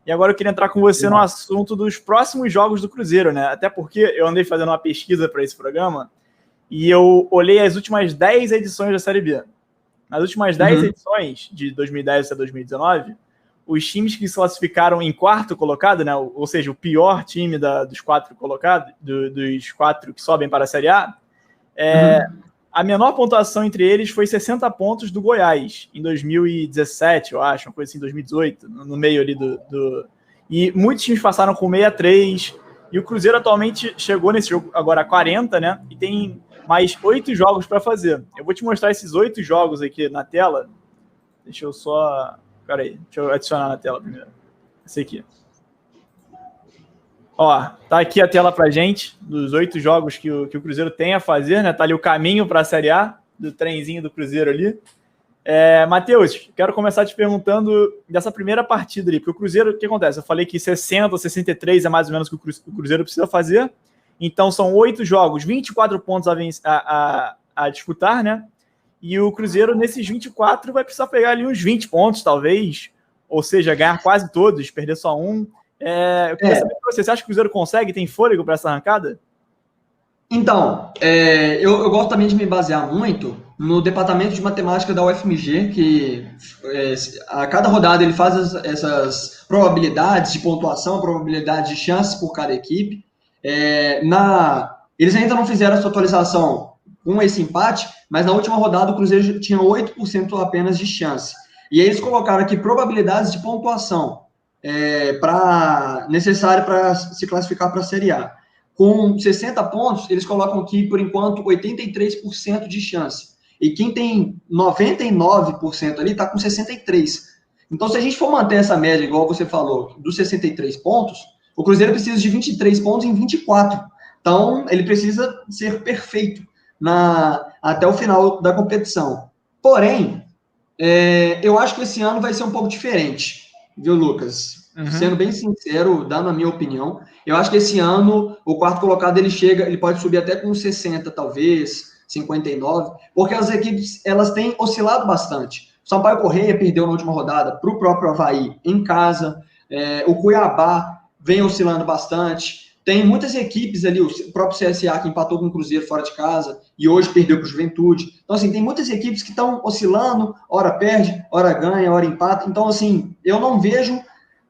E agora eu queria entrar com você no assunto dos próximos jogos do Cruzeiro, né? Até porque eu andei fazendo uma pesquisa para esse programa e eu olhei as últimas 10 edições da Série B. Nas últimas 10 edições, de 2010 até 2019, os times que se classificaram em quarto colocado, né? Ou seja, o pior time dos 4 colocados, dos 4 que sobem para a Série A, a menor pontuação entre eles foi 60 pontos do Goiás, em 2017, eu acho, uma coisa assim, 2018, no meio ali E muitos times passaram com 63, e o Cruzeiro atualmente chegou nesse jogo agora a 40, né? E tem mais 8 jogos para fazer. Eu vou te mostrar esses 8 jogos aqui na tela. Deixa eu só... Peraí, deixa eu adicionar na tela primeiro. Esse aqui. Ó, tá aqui a tela pra gente, dos 8 jogos que o Cruzeiro tem a fazer, né? Tá ali o caminho para a Série A, do trenzinho do Cruzeiro ali. Matheus, quero começar te perguntando dessa primeira partida ali, porque o Cruzeiro, o que acontece? Eu falei que 60 ou 63 é mais ou menos o que o Cruzeiro precisa fazer, então são 8 jogos, 24 pontos a disputar, né? E o Cruzeiro, nesses 24, vai precisar pegar ali uns 20 pontos, talvez, ou seja, ganhar quase todos, perder só um. Eu queria saber de você acha que o Cruzeiro consegue, tem fôlego para essa arrancada? Então, eu gosto também de me basear muito no departamento de matemática da UFMG, que a cada rodada ele faz essas probabilidades de pontuação, probabilidade de chances por cada equipe. Eles ainda não fizeram essa atualização com esse empate, mas na última rodada o Cruzeiro tinha 8% apenas de chance. E aí eles colocaram aqui probabilidades de pontuação necessária para se classificar para a Série A. Com 60 pontos, eles colocam aqui, por enquanto, 83% de chance. E quem tem 99% ali está com 63%. Então, se a gente for manter essa média, igual você falou, dos 63 pontos, o Cruzeiro precisa de 23 pontos em 24. Então, ele precisa ser perfeito até o final da competição. Porém, eu acho que esse ano vai ser um pouco diferente, viu, Lucas? Sendo bem sincero, dando a minha opinião, eu acho que esse ano o quarto colocado ele pode subir até com 60, talvez, 59, porque as equipes elas têm oscilado bastante. O Sampaio Corrêa perdeu na última rodada para o próprio Avaí em casa, o Cuiabá vem oscilando bastante. Tem muitas equipes ali, o próprio CSA que empatou com o Cruzeiro fora de casa e hoje perdeu para o Juventude. Então, assim, tem muitas equipes que estão oscilando, hora perde, hora ganha, hora empata. Então, assim, eu não vejo...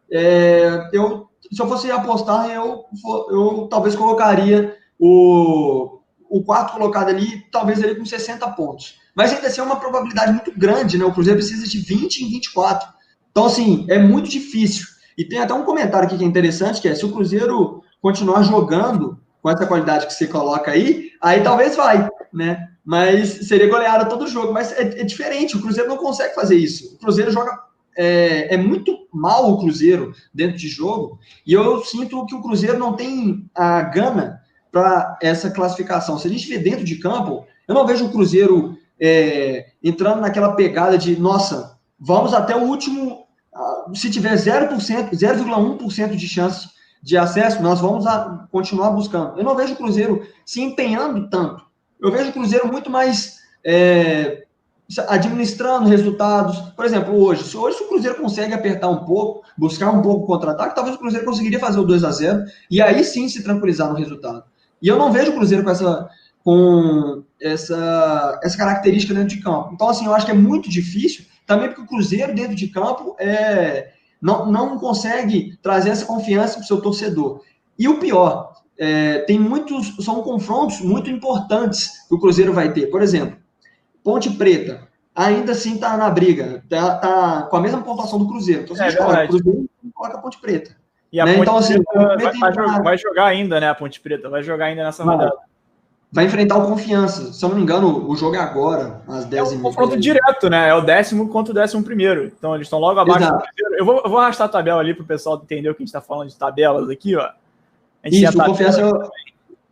se eu fosse apostar, eu talvez colocaria o quarto colocado ali, talvez ali com 60 pontos. Mas ainda assim é uma probabilidade muito grande, né? O Cruzeiro precisa de 20 em 24. Então, assim, é muito difícil. E tem até um comentário aqui que é interessante, que se o Cruzeiro continuar jogando com essa qualidade que você coloca aí talvez vai, né? Mas seria goleada todo jogo. Mas é diferente, o Cruzeiro não consegue fazer isso. O Cruzeiro joga... É muito mal o Cruzeiro dentro de jogo, e eu sinto que o Cruzeiro não tem a gana para essa classificação. Se a gente vê dentro de campo, eu não vejo o Cruzeiro entrando naquela pegada de, nossa, vamos até o último, se tiver 0%, 0,1% de chance de acesso, nós vamos continuar buscando. Eu não vejo o Cruzeiro se empenhando tanto. Eu vejo o Cruzeiro muito mais... administrando resultados. Por exemplo, hoje, se o Cruzeiro consegue apertar um pouco, buscar um pouco o contra-ataque, talvez o Cruzeiro conseguiria fazer o 2-0 e aí sim se tranquilizar no resultado. E eu não vejo o Cruzeiro com essa característica dentro de campo. Então, assim, eu acho que é muito difícil, também porque o Cruzeiro dentro de campo não consegue trazer essa confiança para o seu torcedor. E o pior, são confrontos muito importantes que o Cruzeiro vai ter. Por exemplo, Ponte Preta, ainda assim está na briga, tá com a mesma pontuação do Cruzeiro. Então, se a gente coloca o Cruzeiro, coloca a Ponte Preta. E a Ponte então, assim, Preta vai jogar ainda, né? A Ponte Preta vai jogar ainda nessa rodada. Vai enfrentar o Confiança. Se eu não me engano, o jogo é agora, às 10h30. É um confronto direto, né? É o 10º contra o 11º. Então, eles estão logo abaixo do Cruzeiro. Eu vou arrastar a tabela ali para o pessoal entender o que a gente está falando de tabelas aqui, ó. Isso, o Confiança...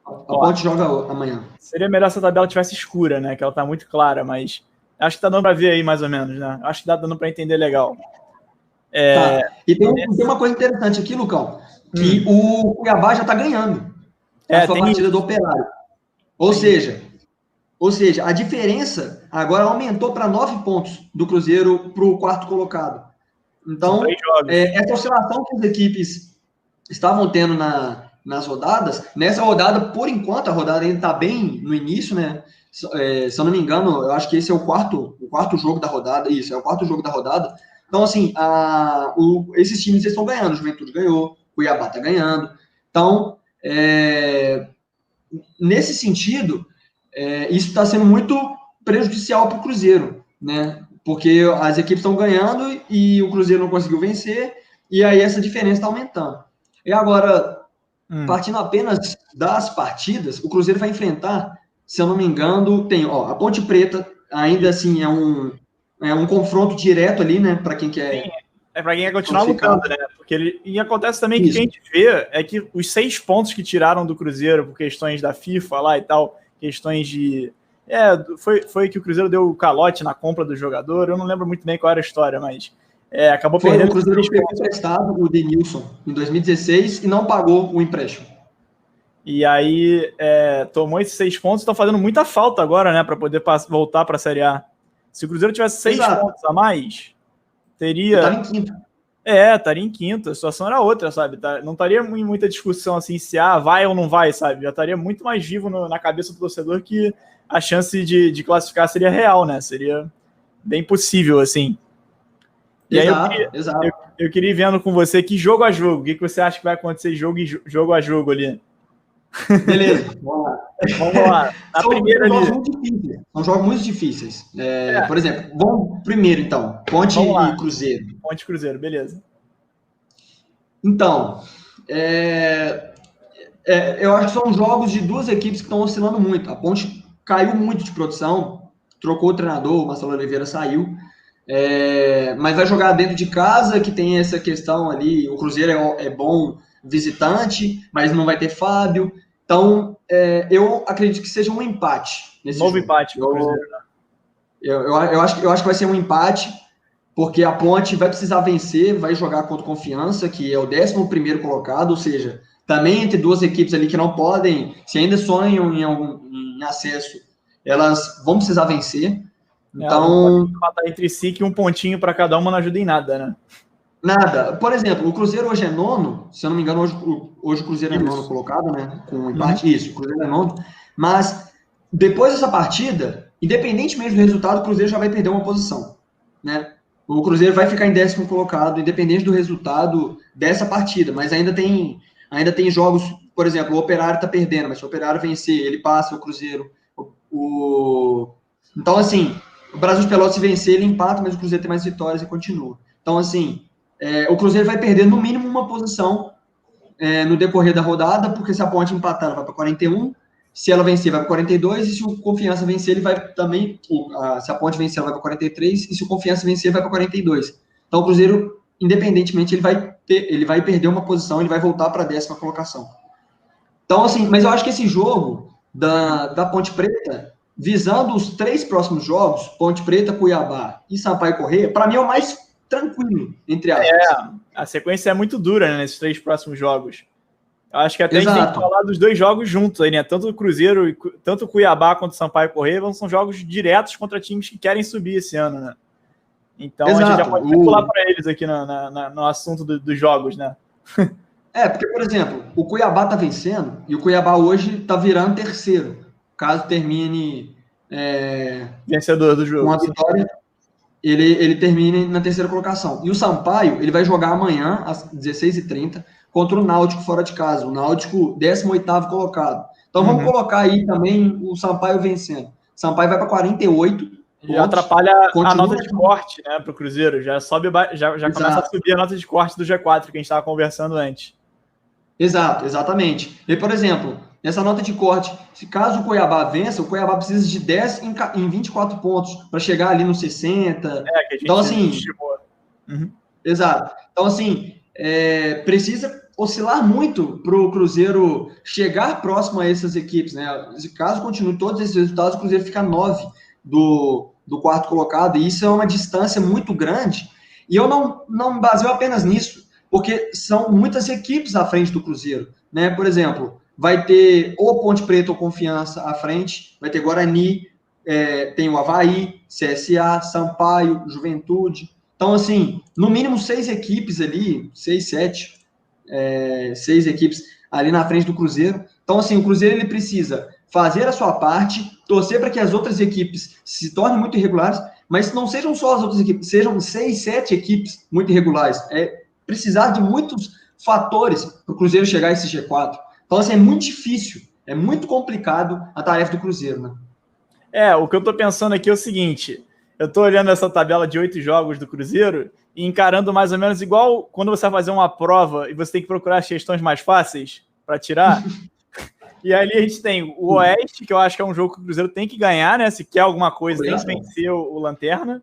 A Ponte joga amanhã. Seria melhor se a tabela tivesse escura, né? Que ela tá muito clara, mas acho que tá dando para ver aí mais ou menos, né? Acho que tá dando para entender legal. Tá. E tem uma coisa interessante aqui, Lucão, que o Cuiabá já tá ganhando a sua partida do Operário. Ou seja, a diferença agora aumentou para 9 pontos do Cruzeiro para o quarto colocado. Então, essa oscilação que as equipes estavam tendo nas rodadas, nessa rodada, por enquanto, a rodada ainda está bem no início, né? Se eu não me engano, eu acho que esse é o quarto jogo da rodada. Isso, é o quarto jogo da rodada. Então, assim, esses times estão ganhando. O Juventude ganhou, o Cuiabá está ganhando. Então, nesse sentido, isso está sendo muito prejudicial para o Cruzeiro, né? Porque as equipes estão ganhando e o Cruzeiro não conseguiu vencer, e aí essa diferença está aumentando. E agora, partindo apenas das partidas, o Cruzeiro vai enfrentar, se eu não me engano, tem a Ponte Preta, ainda assim é um confronto direto ali, né, para quem quer... Sim, para quem quer continuar lutando, né? Porque e acontece também que o que a gente vê é que os 6 pontos que tiraram do Cruzeiro por questões da FIFA lá e tal, questões de... foi que o Cruzeiro deu calote na compra do jogador, eu não lembro muito bem qual era a história, mas acabou perdendo. O Cruzeiro pegou emprestado o Denilson em 2016 e não pagou o empréstimo. E aí tomou esses 6 pontos, estão fazendo muita falta agora, né, para poder voltar para a Série A. Se o Cruzeiro tivesse 6 pontos a mais, teria... Estava em quinto. Estaria em quinto, a situação era outra, sabe? Não estaria em muita discussão assim, se vai ou não vai, sabe? Já estaria muito mais vivo na cabeça do torcedor que a chance de classificar seria real, né? Seria bem possível, assim. E exato. Eu queria ir vendo com você que jogo a jogo, o que você acha que vai acontecer jogo a jogo ali? Beleza, vamos lá. São jogos muito difíceis. Por exemplo, vamos primeiro, então. Ponte e Cruzeiro. Ponte e Cruzeiro, beleza. Então, eu acho que são jogos de duas equipes que estão oscilando muito. A Ponte caiu muito de produção, trocou o treinador, o Marcelo Oliveira saiu, mas vai jogar dentro de casa, que tem essa questão ali. O Cruzeiro é bom visitante, mas não vai ter Fábio. Então, eu acredito que seja um empate nesse jogo. Empate para o Cruzeiro, né? Eu acho que vai ser um empate, porque a Ponte vai precisar vencer, vai jogar contra o Confiança, que é o 11º colocado, ou seja, também entre duas equipes ali que não podem, se ainda sonham em acesso, elas vão precisar vencer. Então, empatar entre si, que um pontinho para cada uma não ajuda em nada, né? Nada. Por exemplo, o Cruzeiro hoje é nono, se eu não me engano, hoje o Cruzeiro é nono colocado, né? Com um empate. Isso, o Cruzeiro é nono. Mas depois dessa partida, independentemente do resultado, o Cruzeiro já vai perder uma posição, né? O Cruzeiro vai ficar em 10º colocado, independente do resultado dessa partida, mas ainda tem jogos, por exemplo, o Operário está perdendo, mas se o Operário vencer, ele passa o Cruzeiro. Então, assim, o Brasil de Pelotas, se vencer, ele empata, mas o Cruzeiro tem mais vitórias e continua. Então, assim, o Cruzeiro vai perder no mínimo uma posição no decorrer da rodada, porque se a Ponte empatar, ela vai para 41, se ela vencer, vai para 42, e se o Confiança vencer, ele vai também, se a Ponte vencer, ela vai para 43, e se o Confiança vencer, vai para 42. Então, o Cruzeiro, independentemente, ele vai perder uma posição, ele vai voltar para a 10ª colocação. Então, assim, mas eu acho que esse jogo da Ponte Preta, visando os 3 próximos jogos, Ponte Preta, Cuiabá e Sampaio Corrêa, para mim é o mais tranquilo, entre aspas. A sequência é muito dura, né, nesses 3 próximos jogos. Eu acho que até a gente tem que falar dos 2 jogos juntos aí, né? Tanto o Cruzeiro, tanto o Cuiabá quanto o Sampaio Corrêa são jogos diretos contra times que querem subir esse ano, né? Então a gente já pode pular para eles aqui no assunto dos jogos, né? Porque, por exemplo, o Cuiabá tá vencendo e o Cuiabá hoje tá virando 3º. Caso termine vencedor do jogo, com a vitória, ele termine na 3ª colocação. E o Sampaio, ele vai jogar amanhã, às 16h30, contra o Náutico fora de casa. O Náutico, 18º colocado. Então vamos colocar aí também o Sampaio vencendo. Sampaio vai para 48. Já atrapalha a nota de corte, né, para o Cruzeiro. Já começa a subir a nota de corte do G4 que a gente estava conversando antes. Exatamente. E, por exemplo, nessa nota de corte, se caso o Cuiabá vença, o Cuiabá precisa de 10 em 24 pontos para chegar ali nos 60. Que a gente então, assim, estimou. Exato. Então, assim, precisa oscilar muito para o Cruzeiro chegar próximo a essas equipes, né? Caso continue todos esses resultados, o Cruzeiro fica 9 do 4º colocado, e isso é uma distância muito grande. E eu não me baseio apenas nisso, porque são muitas equipes à frente do Cruzeiro, né? Por exemplo, vai ter ou Ponte Preta ou Confiança à frente, vai ter Guarani, tem o Avaí, CSA, Sampaio, Juventude. Então, assim, no mínimo 6 equipes ali, 6, 7, 6 equipes ali na frente do Cruzeiro. Então, assim, o Cruzeiro ele precisa fazer a sua parte, torcer para que as outras equipes se tornem muito irregulares, mas não sejam só as outras equipes, sejam 6, 7 equipes muito irregulares. É precisar de muitos fatores para o Cruzeiro chegar a esse G4. Então, assim, é muito difícil, é muito complicado a tarefa do Cruzeiro, né? O que eu tô pensando aqui é o seguinte, eu tô olhando essa tabela de 8 jogos do Cruzeiro e encarando mais ou menos igual quando você vai fazer uma prova e você tem que procurar as questões mais fáceis para tirar. E ali a gente tem o Oeste, que eu acho que é um jogo que o Cruzeiro tem que ganhar, né? Se quer alguma coisa, tem que vencer o Lanterna.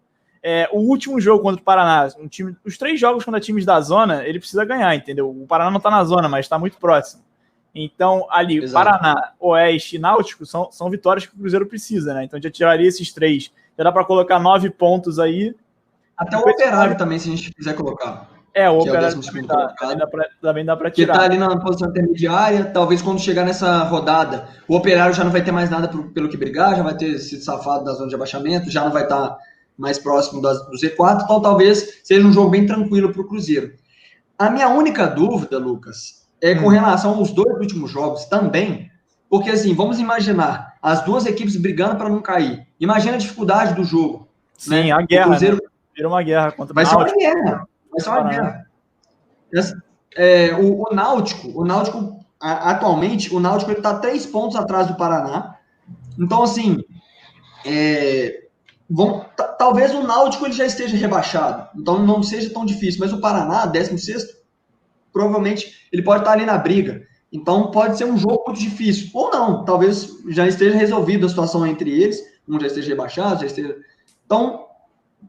O último jogo contra o Paraná, os 3 jogos contra times da zona, ele precisa ganhar, entendeu? O Paraná não tá na zona, mas tá muito próximo. Então, ali, exato, Paraná, Oeste e Náutico são vitórias que o Cruzeiro precisa, né? Então, já tiraria esses 3. Já dá para colocar 9 pontos aí. Até o Operário também, se a gente quiser colocar. O Operário também dá para tirar. Que tá ali na posição intermediária, talvez quando chegar nessa rodada, o Operário já não vai ter mais nada pelo que brigar, já vai ter sido safado da zona de abaixamento, já não vai estar mais próximo do Z4, então talvez seja um jogo bem tranquilo para o Cruzeiro. A minha única dúvida, Lucas, é com relação aos 2 últimos jogos também, porque assim, vamos imaginar as 2 equipes brigando para não cair. Imagina a dificuldade do jogo. Sim, né? A guerra, o Cruzeiro... né? Vira uma guerra contra o Náutico. Vai ser uma guerra. O Náutico, atualmente, o Náutico está 3 pontos atrás do Paraná. Então, assim, talvez o Náutico ele já esteja rebaixado. Então, não seja tão difícil. Mas o Paraná, 16º, provavelmente ele pode estar ali na briga. Então, pode ser um jogo muito difícil. Ou não, talvez já esteja resolvida a situação entre eles. Um já esteja rebaixado, já esteja... Então,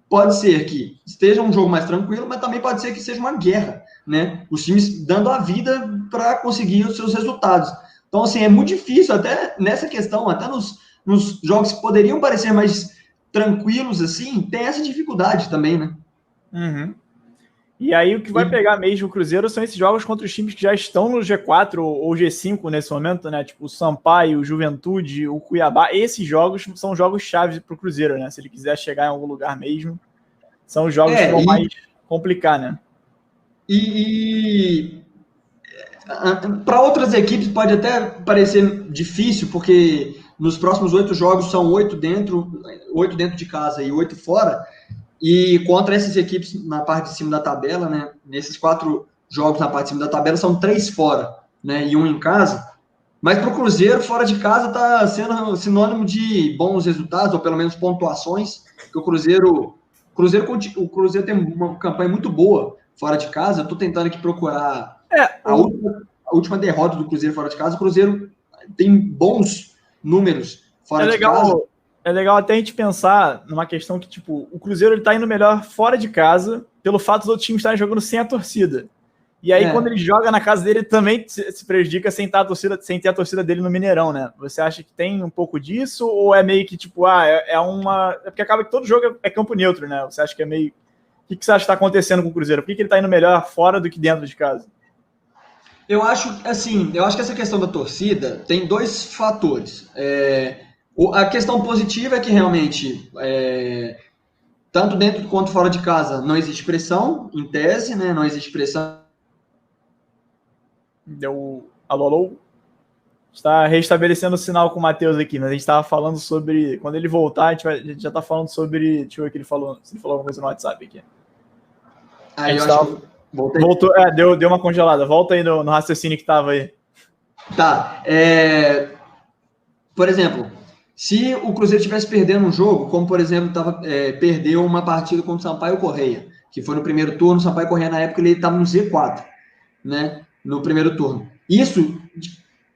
pode ser que esteja um jogo mais tranquilo, mas também pode ser que seja uma guerra, né? Os times dando a vida para conseguir os seus resultados. Então, assim, é muito difícil, até nessa questão, até nos jogos que poderiam parecer mais tranquilos, assim, tem essa dificuldade também, né? Uhum. E aí o que vai pegar mesmo o Cruzeiro são esses jogos contra os times que já estão no G4 ou G5 nesse momento, né? Tipo o Sampaio, o Juventude, o Cuiabá. Esses jogos são jogos chaves para o Cruzeiro, né? Se ele quiser chegar em algum lugar mesmo, são os jogos que vão mais complicar, né? Para outras equipes pode até parecer difícil, porque nos próximos 8 jogos são 8 dentro de casa e 8 fora. E contra essas equipes na parte de cima da tabela, né? Nesses 4 jogos na parte de cima da tabela, são 3 fora, né? E 1 em casa. Mas para o Cruzeiro, fora de casa, está sendo sinônimo de bons resultados, ou pelo menos pontuações. Porque o Cruzeiro tem uma campanha muito boa fora de casa. Eu estou tentando aqui procurar a última derrota do Cruzeiro fora de casa. O Cruzeiro tem bons números fora de casa. É legal até a gente pensar numa questão que, tipo, o Cruzeiro ele tá indo melhor fora de casa pelo fato dos outros times estarem jogando sem a torcida. E aí, quando ele joga na casa dele, ele também se prejudica sem ter a torcida dele no Mineirão, né? Você acha que tem um pouco disso? Ou é meio que, tipo, é porque acaba que todo jogo é campo neutro, né? Você acha que é meio... O que você acha que tá acontecendo com o Cruzeiro? Por que ele tá indo melhor fora do que dentro de casa? Eu acho que essa questão da torcida tem 2 fatores. A questão positiva é que realmente, tanto dentro quanto fora de casa, não existe pressão, em tese, né? Não existe pressão. Deu alô? Está restabelecendo o sinal com o Matheus aqui, mas a gente estava falando sobre... Quando ele voltar, a gente já está falando sobre... Deixa eu ver o que ele falou. Se ele falou alguma coisa no WhatsApp aqui. Aí eu acho que voltou, deu uma congelada. Volta aí no raciocínio que estava aí. Tá. Por exemplo... Se o Cruzeiro estivesse perdendo um jogo, como, por exemplo, perdeu uma partida contra o Sampaio Correia, que foi no primeiro turno, o Sampaio Correia, na época, ele estava no Z4, né, no primeiro turno. Isso,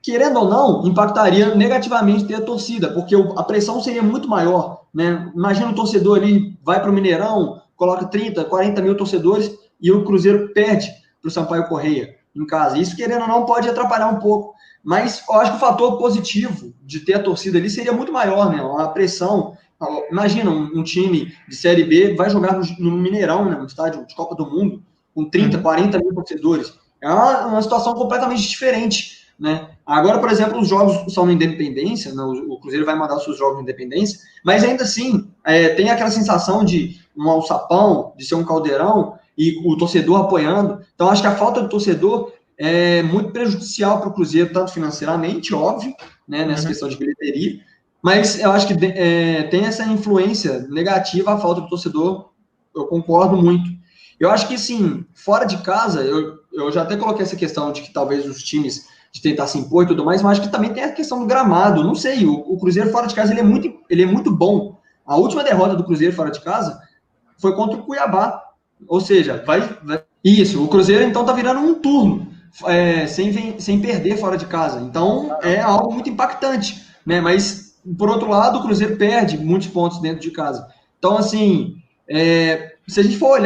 querendo ou não, impactaria negativamente ter a torcida, porque a pressão seria muito maior, né? Imagina o torcedor ali, vai para o Mineirão, coloca 30, 40 mil torcedores e o Cruzeiro perde para o Sampaio Correia em casa. Isso, querendo ou não, pode atrapalhar um pouco. Mas eu acho que o fator positivo de ter a torcida ali seria muito maior, né? A pressão. Imagina um time de Série B vai jogar no Mineirão, né? No estádio de Copa do Mundo, com 30, 40 mil torcedores. É uma situação completamente diferente, né? Agora, por exemplo, os jogos são na Independência, né? O Cruzeiro vai mandar os seus jogos na Independência, mas ainda assim, tem aquela sensação de um alçapão, de ser um caldeirão, e o torcedor apoiando. Então, acho que a falta do torcedor é muito prejudicial para o Cruzeiro, tanto financeiramente, óbvio, né, nessa questão de bilheteria, mas eu acho que tem essa influência negativa, a falta do torcedor, eu concordo muito. Eu acho que, sim, fora de casa, eu já até coloquei essa questão de que talvez os times de tentar se impor e tudo mais, mas acho que também tem a questão do gramado. Não sei, o Cruzeiro fora de casa ele é muito bom. A última derrota do Cruzeiro fora de casa foi contra o Cuiabá. Ou seja, isso, o Cruzeiro então tá virando um turno sem perder fora de casa. Então é algo muito impactante, né? Mas por outro lado, o Cruzeiro perde muitos pontos dentro de casa. Então, assim, se a gente for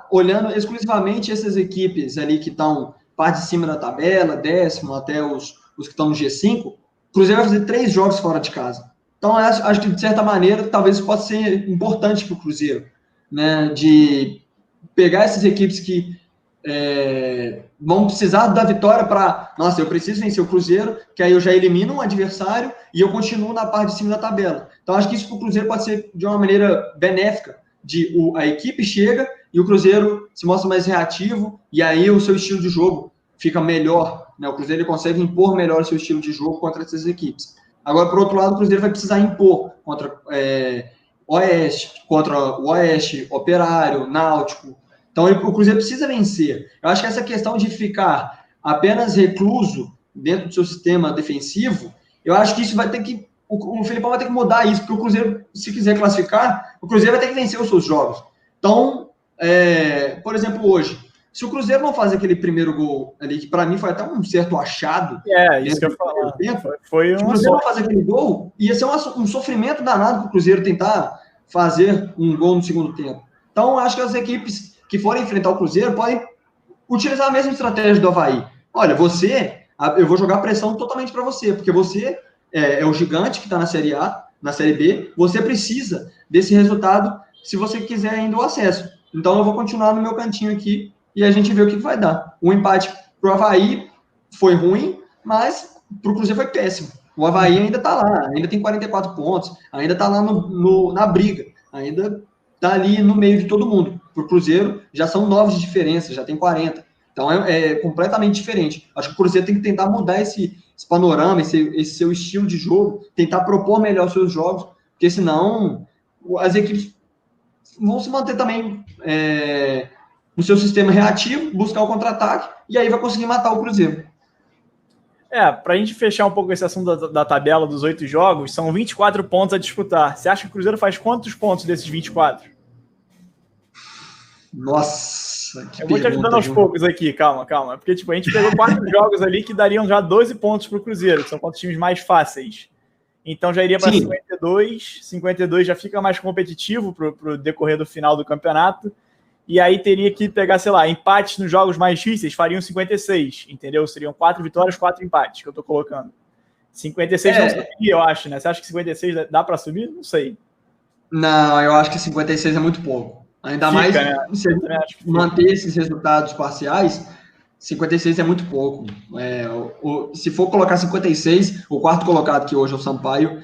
olhando exclusivamente essas equipes ali que estão parte de cima da tabela, 10º até os que estão no G5, o Cruzeiro vai fazer 3 jogos fora de casa. Então, acho que, de certa maneira, talvez isso possa ser importante para o Cruzeiro, né? De pegar essas equipes que vão precisar da vitória para... Nossa, eu preciso vencer o Cruzeiro, que aí eu já elimino um adversário e eu continuo na parte de cima da tabela. Então, acho que isso para o Cruzeiro pode ser de uma maneira benéfica, a equipe chega e o Cruzeiro se mostra mais reativo e aí o seu estilo de jogo fica melhor, né? O Cruzeiro ele consegue impor melhor o seu estilo de jogo contra essas equipes. Agora, por outro lado, o Cruzeiro vai precisar impor contra o Oeste, Operário, Náutico. Então, o Cruzeiro precisa vencer. Eu acho que essa questão de ficar apenas recluso dentro do seu sistema defensivo, eu acho que isso vai ter que... O Felipão vai ter que mudar isso, porque o Cruzeiro, se quiser classificar, o Cruzeiro vai ter que vencer os seus jogos. Então, por exemplo, hoje, se o Cruzeiro não faz aquele primeiro gol ali, que para mim foi até um certo achado... isso que eu ia falar. Se o Cruzeiro não fazer aquele gol, ia ser um sofrimento danado para o Cruzeiro tentar fazer um gol no segundo tempo. Então, acho que as equipes que forem enfrentar o Cruzeiro podem utilizar a mesma estratégia do Avaí. Olha, eu vou jogar pressão totalmente para você, porque você é o gigante que está na Série A, na Série B, você precisa desse resultado se você quiser ainda o acesso. Então, eu vou continuar no meu cantinho aqui e a gente vê o que vai dar. O empate para o Avaí foi ruim, mas para o Cruzeiro foi péssimo. O Avaí ainda está lá, ainda tem 44 pontos, ainda está lá na briga, ainda está ali no meio de todo mundo. Para o Cruzeiro já são 9 de diferença, já tem 40. Então é completamente diferente. Acho que o Cruzeiro tem que tentar mudar esse panorama, esse seu estilo de jogo, tentar propor melhor os seus jogos, porque senão as equipes vão se manter também no seu sistema reativo, buscar o contra-ataque, e aí vai conseguir matar o Cruzeiro. Para a gente fechar um pouco esse assunto da tabela dos 8 jogos, são 24 pontos a disputar. Você acha que o Cruzeiro faz quantos pontos desses 24? Nossa, que eu vou te ajudando aos poucos aqui, calma. Porque a gente pegou 4 jogos ali que dariam já 12 pontos para o Cruzeiro, que são contra os times mais fáceis. Então já iria para 52. 52 já fica mais competitivo para o decorrer do final do campeonato. E aí teria que pegar, sei lá, empates nos jogos mais difíceis, fariam 56, entendeu? Seriam 4 vitórias, 4 empates que eu tô colocando. 56 não subiria, eu acho, né? Você acha que 56 dá para subir? Não sei. Não, eu acho que 56 é muito pouco. Ainda mais se a gente manter esses resultados parciais, 56 é muito pouco. Se for colocar 56, o quarto colocado, que hoje é o Sampaio,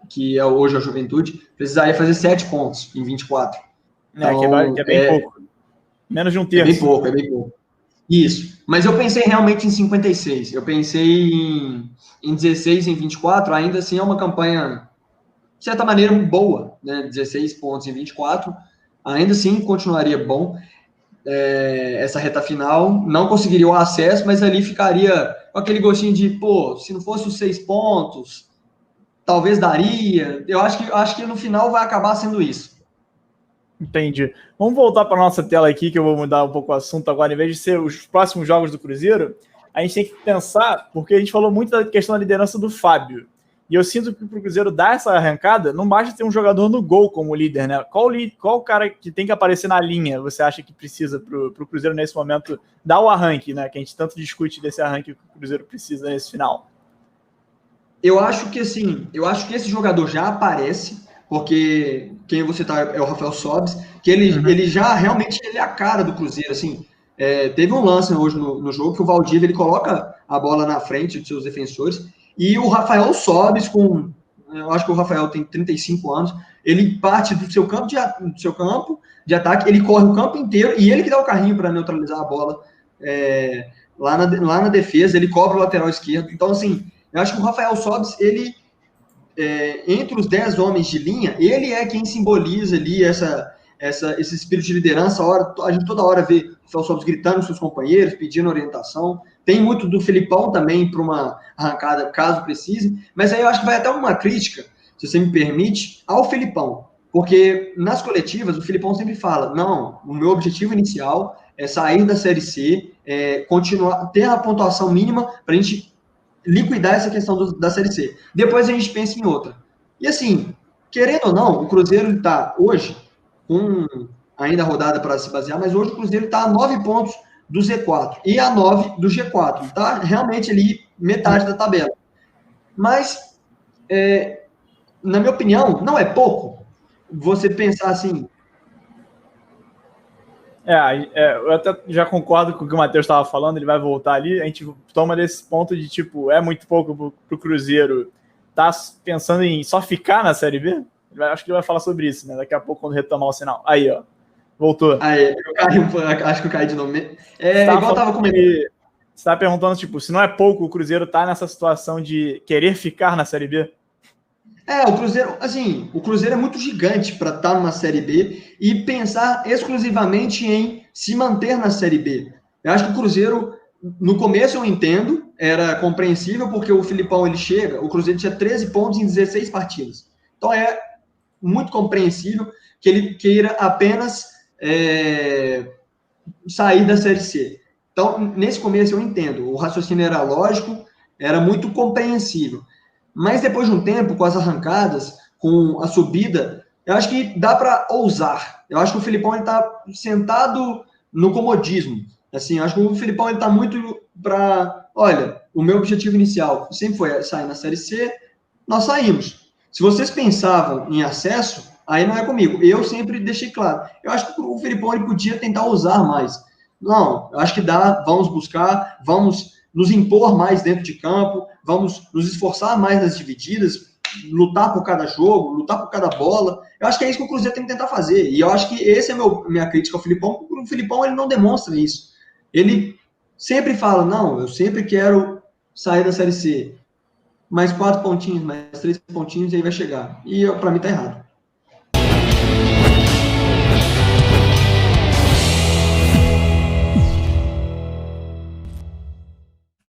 que é hoje a Juventude, precisaria fazer 7 pontos em 24. Então, que é bem pouco. Menos de um terço. É bem pouco. Isso. Mas eu pensei realmente em 56. Eu pensei em 16, em 24. Ainda assim é uma campanha, de certa maneira, boa, né? 16 pontos em 24. Ainda assim continuaria bom. Essa reta final. Não conseguiria o acesso, mas ali ficaria com aquele gostinho de, se não fosse os 6 pontos, talvez daria. Eu acho que no final vai acabar sendo isso. Entendi. Vamos voltar para a nossa tela aqui, que eu vou mudar um pouco o assunto agora. Em vez de ser os próximos jogos do Cruzeiro, a gente tem que pensar, porque a gente falou muito da questão da liderança do Fábio. E eu sinto que para o Cruzeiro dar essa arrancada, não basta ter um jogador no gol como líder, né? Qual cara que tem que aparecer na linha você acha que precisa para o Cruzeiro nesse momento dar o arranque, né? Que a gente tanto discute desse arranque que o Cruzeiro precisa nesse final. Eu acho que esse jogador já aparece, porque quem você tá é o Rafael Sobis, que ele já realmente ele é a cara do Cruzeiro, assim. Teve um lance hoje no jogo que o Valdívia ele coloca a bola na frente dos seus defensores e o Rafael Sobis com eu acho que o Rafael tem 35 anos, ele parte do seu campo de ataque, ele corre o campo inteiro e ele que dá o carrinho para neutralizar a bola lá na defesa, ele cobra o lateral esquerdo. Então, assim, eu acho que o Rafael Sobis, ele, entre os 10 homens de linha, ele é quem simboliza ali esse espírito de liderança. A gente toda hora vê o Rafael Sobis gritando com seus companheiros, pedindo orientação. Tem muito do Filipão também para uma arrancada, caso precise. Mas aí eu acho que vai até uma crítica, se você me permite, ao Filipão. Porque nas coletivas, o Filipão sempre fala, não, o meu objetivo inicial é sair da Série C, continuar, ter a pontuação mínima para a gente liquidar essa questão da Série C. Depois a gente pensa em outra. E assim, querendo ou não, o Cruzeiro está hoje com ainda a rodada para se basear, mas hoje o Cruzeiro está a 9 pontos do Z4 e a 9 do G4. Está realmente ali metade da tabela. Mas, na minha opinião, não é pouco você pensar assim. Eu até já concordo com o que o Matheus estava falando, ele vai voltar ali, a gente toma desse ponto de, tipo, é muito pouco pro Cruzeiro tá pensando em só ficar na Série B? Acho que ele vai falar sobre isso, né? Daqui a pouco, quando retomar o sinal. Aí, ó. Voltou. Aí, acho que eu caí de novo. Igual eu tava comentando. Você estava perguntando, tipo, se não é pouco o Cruzeiro tá nessa situação de querer ficar na Série B? O Cruzeiro, assim, o Cruzeiro é muito gigante para estar numa Série B e pensar exclusivamente em se manter na Série B. Eu acho que o Cruzeiro, no começo eu entendo, era compreensível, porque o Filipão, ele chega, o Cruzeiro tinha 13 pontos em 16 partidas. Então é muito compreensível que ele queira apenas sair da Série C. Então, nesse começo eu entendo, o raciocínio era lógico, era muito compreensível. Mas depois de um tempo, com as arrancadas, com a subida, eu acho que dá para ousar. Eu acho que o Filipão está sentado no comodismo. Assim, eu acho que o Filipão está muito para... Olha, o meu objetivo inicial sempre foi sair na Série C, nós saímos. Se vocês pensavam em acesso, aí não é comigo. Eu sempre deixei claro. Eu acho que o Filipão ele podia tentar ousar mais. Não, eu acho que dá, vamos buscar, vamos nos impor mais dentro de campo, vamos nos esforçar mais nas divididas, lutar por cada jogo, lutar por cada bola. Eu acho que é isso que o Cruzeiro tem que tentar fazer. E eu acho que essa é minha crítica ao Filipão, porque o Filipão ele não demonstra isso. Ele sempre fala, não, eu sempre quero sair da Série C. Mais 4 pontinhos, mais 3 pontinhos, e aí vai chegar. E para mim tá errado.